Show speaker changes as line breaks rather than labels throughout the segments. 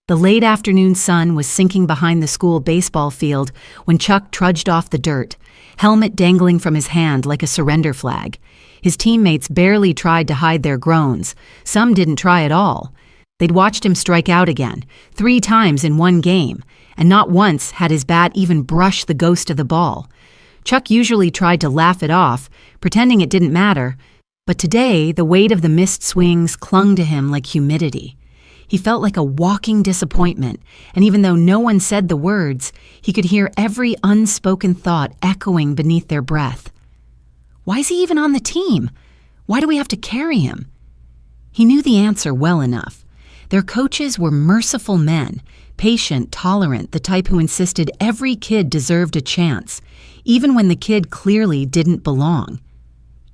The late afternoon sun was sinking behind the school baseball field when Chuck trudged off the dirt, helmet dangling from his hand like a surrender flag. His teammates barely tried to hide their groans. Some didn't try at all. They'd watched him strike out again, 3 times in one game, and not once had his bat even brushed the ghost of the ball. Chuck usually tried to laugh it off, pretending it didn't matter, but today the weight of the missed swings clung to him like humidity. He felt like a walking disappointment, and even though no one said the words, he could hear every unspoken thought echoing beneath their breath. Why is he even on the team? Why do we have to carry him? He knew the answer well enough. Their coaches were merciful men, patient, tolerant, the type who insisted every kid deserved a chance, even when the kid clearly didn't belong.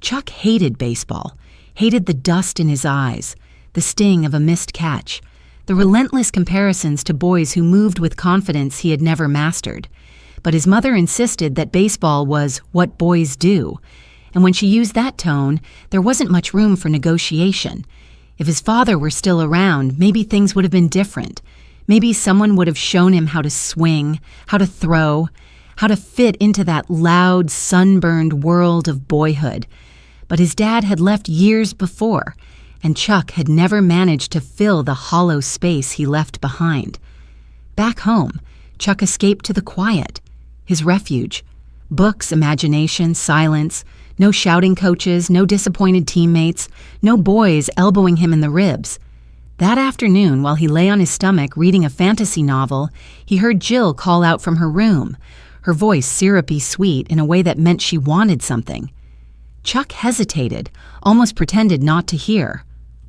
Chuck hated baseball, hated the dust in his eyes, the sting of a missed catch, the relentless comparisons to boys who moved with confidence he had never mastered. But his mother insisted that baseball was what boys do, and when she used that tone, there wasn't much room for negotiation. If his father were still around, maybe things would have been different. Maybe someone would have shown him how to swing, how to throw, how to fit into that loud, sunburned world of boyhood. But his dad had left years before, and Chuck had never managed to fill the hollow space he left behind. Back home, Chuck escaped to the quiet, his refuge. Books, imagination, silence, no shouting coaches, no disappointed teammates, no boys elbowing him in the ribs. That afternoon, while he lay on his stomach reading a fantasy novel, he heard Jill call out from her room, her voice syrupy sweet in a way that meant she wanted something. Chuck hesitated, almost pretended not to hear.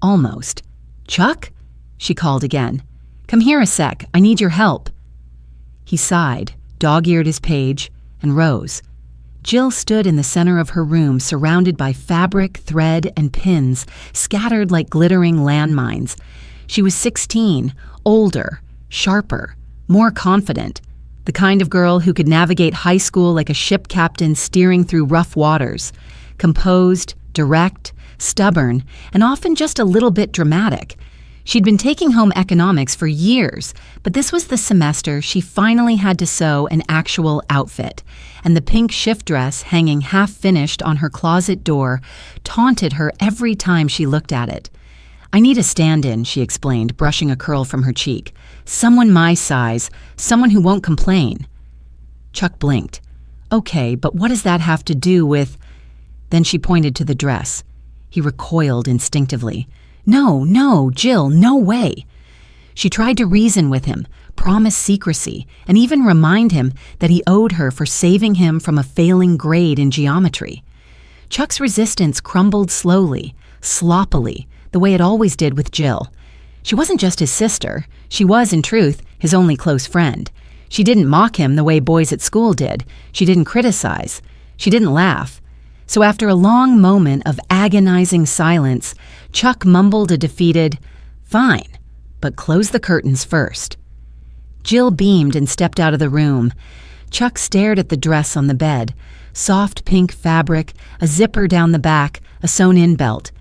Almost. "Chuck?" she called again. "Come here a sec, I need your help." He sighed, dog-eared his page, and rose. Jill stood in the center of her room, surrounded by fabric, thread, and pins, scattered like glittering landmines. She was 16, older, sharper, more confident, the kind of girl who could navigate high school like a ship captain steering through rough waters, composed, direct, stubborn, and often just a little bit dramatic. She'd been taking home economics for years, but this was the semester she finally had to sew an actual outfit, and the pink shift dress hanging half-finished on her closet door taunted her every time she looked at it. "I need a stand-in," she explained, brushing a curl from her cheek. "Someone my size, someone who won't complain." Chuck blinked. "Okay, but what does that have to do with—" Then she pointed to the dress. He recoiled instinctively. No, Jill, no way." She tried to reason with him, promise secrecy, and even remind him that he owed her for saving him from a failing grade in geometry. Chuck's resistance crumbled slowly, sloppily, the way it always did with Jill. She wasn't just his sister. She was, in truth, his only close friend. She didn't mock him the way boys at school did. She didn't criticize. She didn't laugh. So after a long moment of agonizing silence, Chuck mumbled a defeated, "Fine, but close the curtains first." Jill beamed and stepped out of the room. Chuck stared at the dress on the bed, soft pink fabric, a zipper down the back, a sewn-in belt.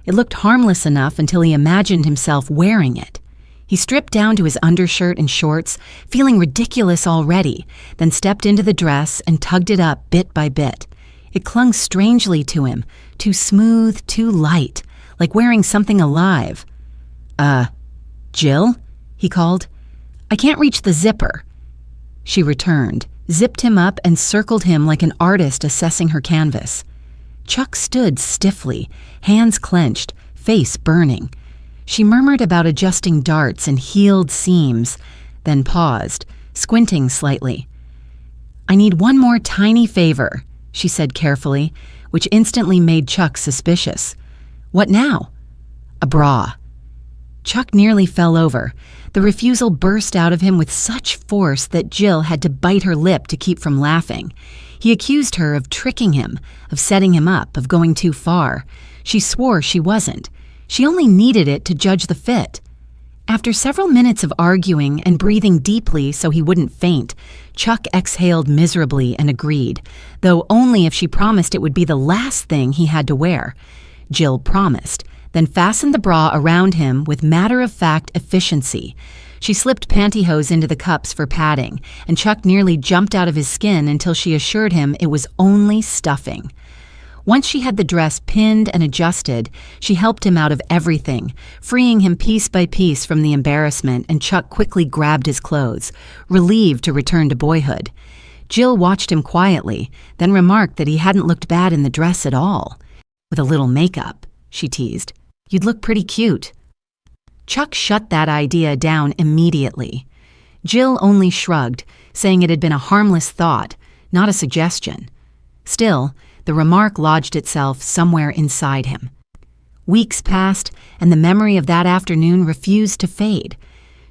It looked harmless enough until he imagined himself wearing it. He stripped down to his undershirt and shorts, feeling ridiculous already, then stepped into the dress and tugged it up bit by bit. It clung strangely to him, too smooth, too light, like wearing something alive. Jill?" he called. "I can't reach the zipper." She returned, zipped him up, and circled him like an artist assessing her canvas. Chuck stood stiffly, hands clenched, face burning. She murmured about adjusting darts and heeled seams, then paused, squinting slightly. "I need one more tiny favor," she said carefully, which instantly made Chuck suspicious. "What now?" "A bra." Chuck nearly fell over. The refusal burst out of him with such force that Jill had to bite her lip to keep from laughing. He accused her of tricking him, of setting him up, of going too far. She swore she wasn't. She only needed it to judge the fit. After several minutes of arguing and breathing deeply so he wouldn't faint, Chuck exhaled miserably and agreed, though only if she promised it would be the last thing he had to wear. Jill promised, then fastened the bra around him with matter-of-fact efficiency. She slipped pantyhose into the cups for padding, and Chuck nearly jumped out of his skin until she assured him it was only stuffing. Once she had the dress pinned and adjusted, she helped him out of everything, freeing him piece by piece from the embarrassment, and Chuck quickly grabbed his clothes, relieved to return to boyhood. Jill watched him quietly, then remarked that he hadn't looked bad in the dress at all. "With a little makeup," she teased, "you'd look pretty cute." Chuck shut that idea down immediately. Jill only shrugged, saying it had been a harmless thought, not a suggestion. Still, the remark lodged itself somewhere inside him. Weeks passed, and the memory of that afternoon refused to fade.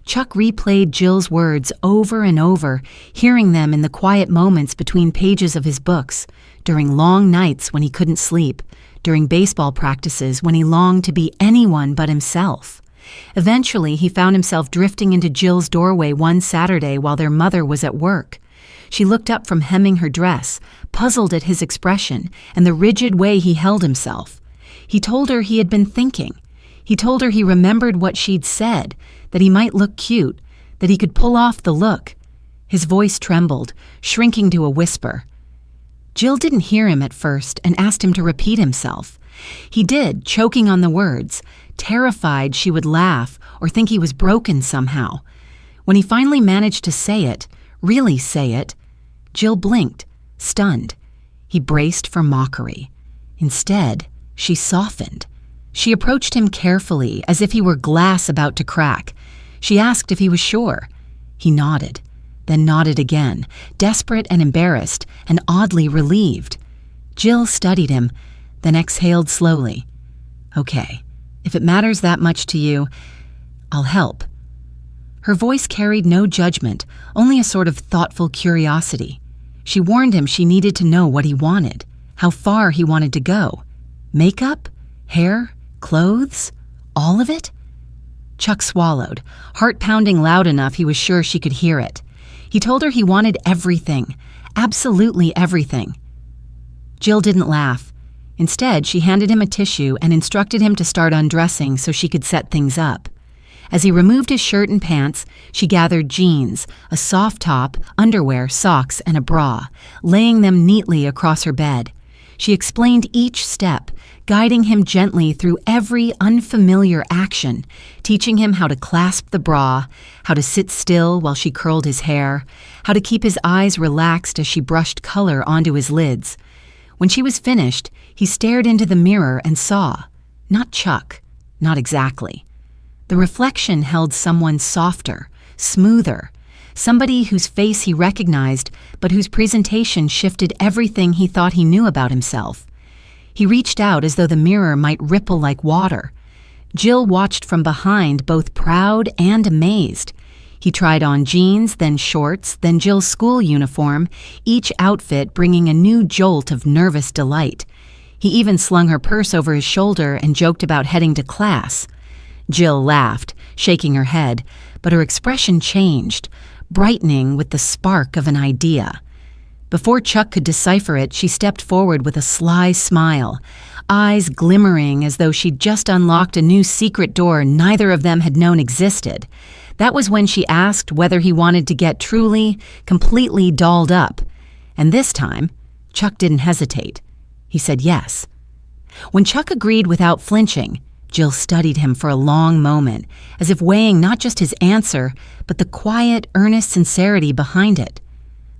Chuck replayed Jill's words over and over, hearing them in the quiet moments between pages of his books, during long nights when he couldn't sleep, during baseball practices when he longed to be anyone but himself. Eventually, he found himself drifting into Jill's doorway one Saturday while their mother was at work. She looked up from hemming her dress, puzzled at his expression and the rigid way he held himself. He told her he had been thinking. He told her he remembered what she'd said, that he might look cute, that he could pull off the look. His voice trembled, shrinking to a whisper. Jill didn't hear him at first and asked him to repeat himself. He did, choking on the words, terrified she would laugh or think he was broken somehow. When he finally managed to say it, really say it, Jill blinked, stunned. He braced for mockery. Instead, she softened. She approached him carefully, as if he were glass about to crack. She asked if he was sure. He nodded, then nodded again, desperate and embarrassed, and oddly relieved. Jill studied him, then exhaled slowly. "Okay, if it matters that much to you, I'll help." Her voice carried no judgment, only a sort of thoughtful curiosity. She warned him she needed to know what he wanted, how far he wanted to go. Makeup? Hair? Clothes? All of it? Chuck swallowed, heart pounding loud enough he was sure she could hear it. He told her he wanted everything, absolutely everything. Jill didn't laugh. Instead, she handed him a tissue and instructed him to start undressing so she could set things up. As he removed his shirt and pants, she gathered jeans, a soft top, underwear, socks, and a bra, laying them neatly across her bed. She explained each step, guiding him gently through every unfamiliar action, teaching him how to clasp the bra, how to sit still while she curled his hair, how to keep his eyes relaxed as she brushed color onto his lids. When she was finished, he stared into the mirror and saw, not Chuck, not exactly. The reflection held someone softer, smoother, somebody whose face he recognized, but whose presentation shifted everything he thought he knew about himself. He reached out as though the mirror might ripple like water. Jill watched from behind, both proud and amazed. He tried on jeans, then shorts, then Jill's school uniform, each outfit bringing a new jolt of nervous delight. He even slung her purse over his shoulder and joked about heading to class. Jill laughed, shaking her head, but her expression changed, brightening with the spark of an idea. Before Chuck could decipher it, she stepped forward with a sly smile, eyes glimmering as though she'd just unlocked a new secret door neither of them had known existed. That was when she asked whether he wanted to get truly, completely dolled up. And this time, Chuck didn't hesitate. He said yes. When Chuck agreed without flinching, Jill studied him for a long moment, as if weighing not just his answer, but the quiet, earnest sincerity behind it.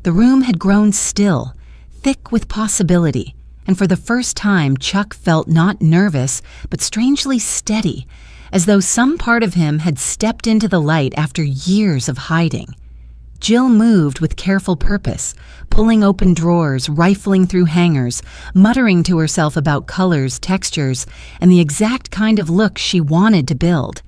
The room had grown still, thick with possibility, and for the first time Chuck felt not nervous, but strangely steady, as though some part of him had stepped into the light after years of hiding. Jill moved with careful purpose, pulling open drawers, rifling through hangers, muttering to herself about colors, textures, and the exact kind of look she wanted to build.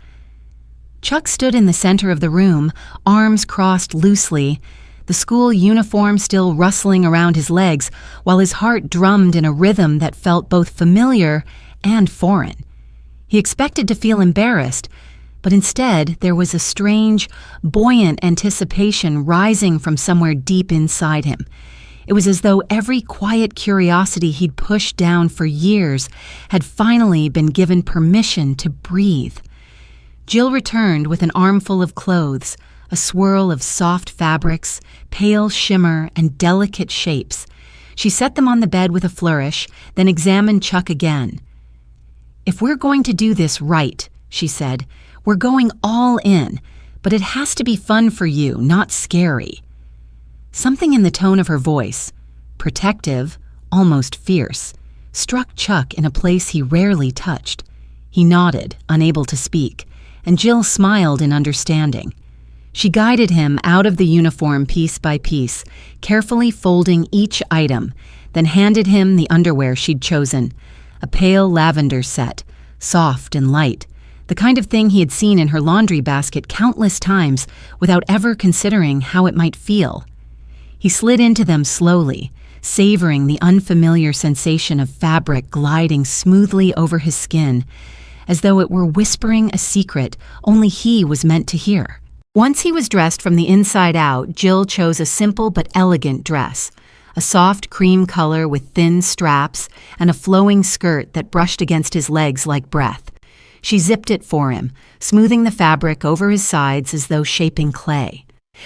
Chuck stood in the center of the room, arms crossed loosely, the school uniform still rustling around his legs, while his heart drummed in a rhythm that felt both familiar and foreign. He expected to feel embarrassed, but instead there was a strange, buoyant anticipation rising from somewhere deep inside him. It was as though every quiet curiosity he'd pushed down for years had finally been given permission to breathe. Jill returned with an armful of clothes, a swirl of soft fabrics, pale shimmer, and delicate shapes. She set them on the bed with a flourish, then examined Chuck again. "If we're going to do this right," she said, "we're going all in, but it has to be fun for you, not scary." Something in the tone of her voice, protective, almost fierce, struck Chuck in a place he rarely touched. He nodded, unable to speak, and Jill smiled in understanding. She guided him out of the uniform piece by piece, carefully folding each item, then handed him the underwear she'd chosen, a pale lavender set, soft and light, the kind of thing he had seen in her laundry basket countless times without ever considering how it might feel. He slid into them slowly, savoring the unfamiliar sensation of fabric gliding smoothly over his skin, as though it were whispering a secret only he was meant to hear. Once he was dressed from the inside out, Jill chose a simple but elegant dress, a soft cream color with thin straps and a flowing skirt that brushed against his legs like breath. She zipped it for him, smoothing the fabric over his sides as though shaping clay.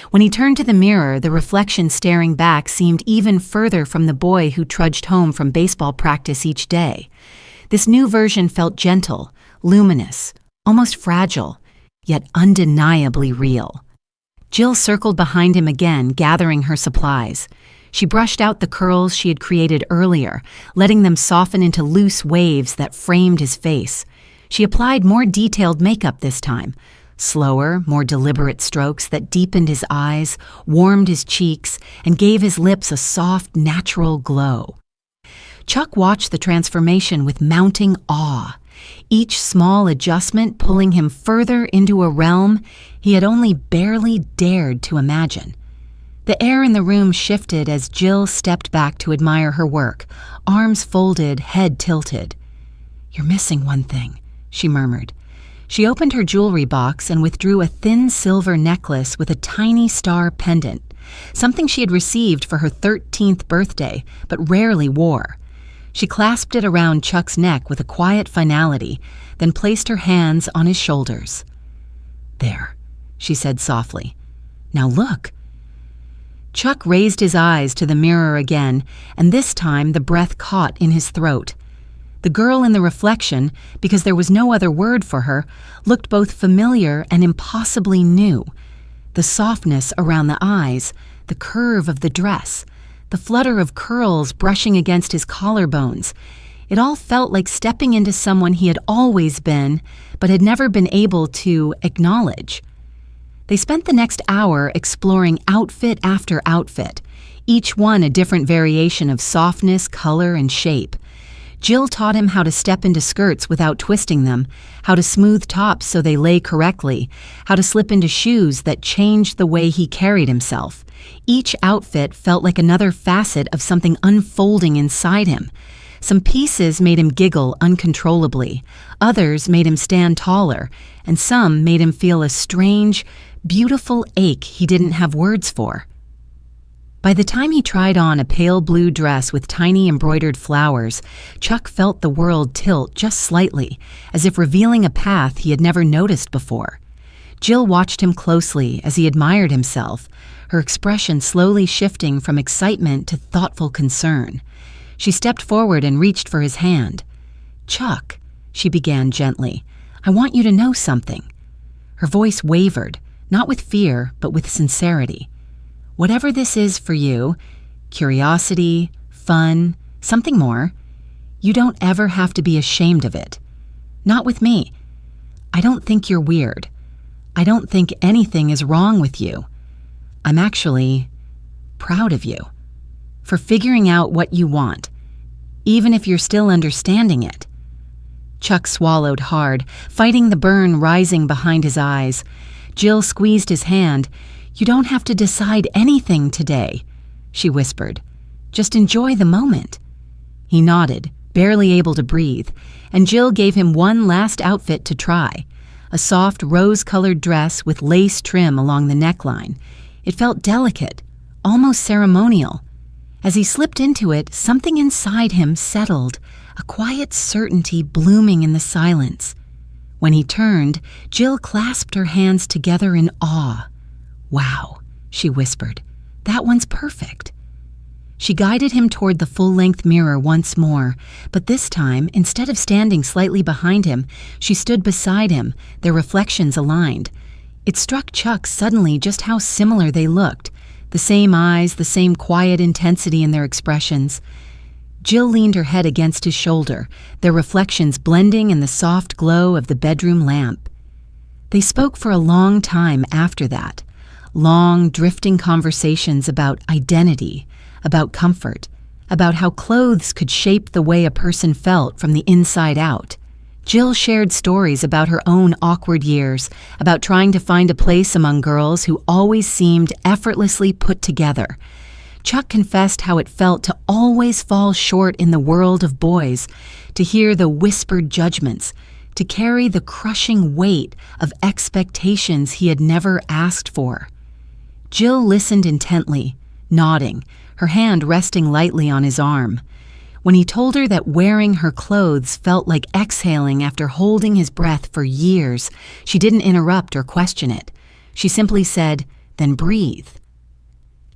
When he turned to the mirror, the reflection staring back seemed even further from the boy who trudged home from baseball practice each day. This new version felt gentle, luminous, almost fragile, yet undeniably real. Jill circled behind him again, gathering her supplies. She brushed out the curls she had created earlier, letting them soften into loose waves that framed his face. She applied more detailed makeup this time, slower, more deliberate strokes that deepened his eyes, warmed his cheeks, and gave his lips a soft, natural glow. Chuck watched the transformation with mounting awe, each small adjustment pulling him further into a realm he had only barely dared to imagine. The air in the room shifted as Jill stepped back to admire her work, arms folded, head tilted. "You're missing one thing," she murmured. She opened her jewelry box and withdrew a thin silver necklace with a tiny star pendant, something she had received for her 13th birthday but rarely wore. She clasped it around Chuck's neck with a quiet finality, then placed her hands on his shoulders. "There," she said softly. "Now look." Chuck raised his eyes to the mirror again, and this time the breath caught in his throat. The girl in the reflection, because there was no other word for her, looked both familiar and impossibly new. The softness around the eyes, the curve of the dress, the flutter of curls brushing against his collarbones. It all felt like stepping into someone he had always been, but had never been able to acknowledge. They spent the next hour exploring outfit after outfit, each one a different variation of softness, color, and shape. Jill taught him how to step into skirts without twisting them, how to smooth tops so they lay correctly, how to slip into shoes that changed the way he carried himself. Each outfit felt like another facet of something unfolding inside him. Some pieces made him giggle uncontrollably, others made him stand taller, and some made him feel a strange, beautiful ache he didn't have words for. By the time he tried on a pale blue dress with tiny embroidered flowers, Chuck felt the world tilt just slightly, as if revealing a path he had never noticed before. Jill watched him closely as he admired himself, her expression slowly shifting from excitement to thoughtful concern. She stepped forward and reached for his hand. "Chuck," she began gently, "I want you to know something." Her voice wavered, not with fear, but with sincerity. "Whatever this is for you, curiosity, fun, something more, you don't ever have to be ashamed of it. Not with me. I don't think you're weird. I don't think anything is wrong with you. I'm actually proud of you for figuring out what you want, even if you're still understanding it." Chuck swallowed hard, fighting the burn rising behind his eyes. Jill squeezed his hand. "You don't have to decide anything today," she whispered. "Just enjoy the moment." He nodded, barely able to breathe, and Jill gave him one last outfit to try, a soft rose-colored dress with lace trim along the neckline. It felt delicate, almost ceremonial. As he slipped into it, something inside him settled, a quiet certainty blooming in the silence. When he turned, Jill clasped her hands together in awe. "Wow," she whispered, "that one's perfect." She guided him toward the full-length mirror once more, but this time, instead of standing slightly behind him, she stood beside him, their reflections aligned. It struck Chuck suddenly just how similar they looked, the same eyes, the same quiet intensity in their expressions. Jill leaned her head against his shoulder, their reflections blending in the soft glow of the bedroom lamp. They spoke for a long time after that, long, drifting conversations about identity, about comfort, about how clothes could shape the way a person felt from the inside out. Jill shared stories about her own awkward years, about trying to find a place among girls who always seemed effortlessly put together. Chuck confessed how it felt to always fall short in the world of boys, to hear the whispered judgments, to carry the crushing weight of expectations he had never asked for. Jill listened intently, nodding, her hand resting lightly on his arm. When he told her that wearing her clothes felt like exhaling after holding his breath for years, she didn't interrupt or question it. She simply said, "Then breathe."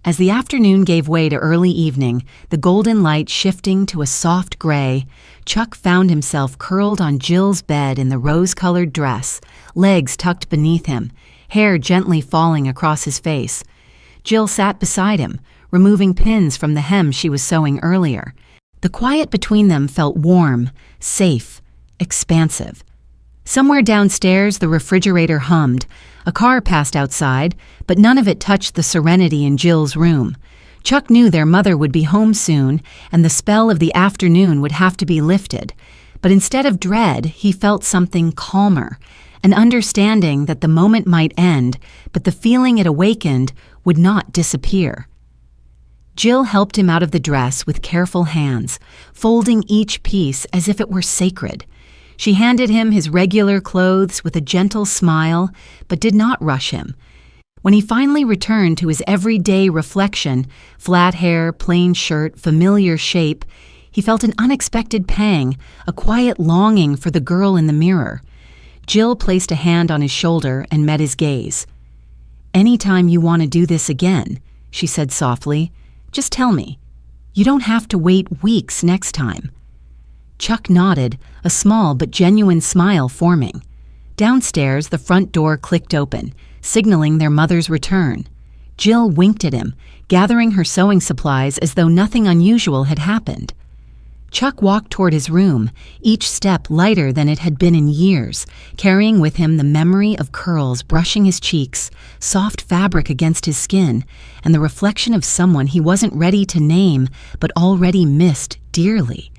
As the afternoon gave way to early evening, the golden light shifting to a soft gray, Chuck found himself curled on Jill's bed in the rose-colored dress, legs tucked beneath him, hair gently falling across his face. Jill sat beside him, removing pins from the hem she was sewing earlier. The quiet between them felt warm, safe, expansive. Somewhere downstairs, the refrigerator hummed. A car passed outside, but none of it touched the serenity in Jill's room. Chuck knew their mother would be home soon, and the spell of the afternoon would have to be lifted. But instead of dread, he felt something calmer, an understanding that the moment might end, but the feeling it awakened would not disappear. Jill helped him out of the dress with careful hands, folding each piece as if it were sacred. She handed him his regular clothes with a gentle smile, but did not rush him. When he finally returned to his everyday reflection, flat hair, plain shirt, familiar shape, he felt an unexpected pang, a quiet longing for the girl in the mirror. Jill placed a hand on his shoulder and met his gaze. "Anytime you want to do this again," she said softly, "just tell me. You don't have to wait weeks next time." Chuck nodded, a small but genuine smile forming. Downstairs, the front door clicked open, signaling their mother's return. Jill winked at him, gathering her sewing supplies as though nothing unusual had happened. Chuck walked toward his room, each step lighter than it had been in years, carrying with him the memory of curls brushing his cheeks, soft fabric against his skin, and the reflection of someone he wasn't ready to name but already missed dearly.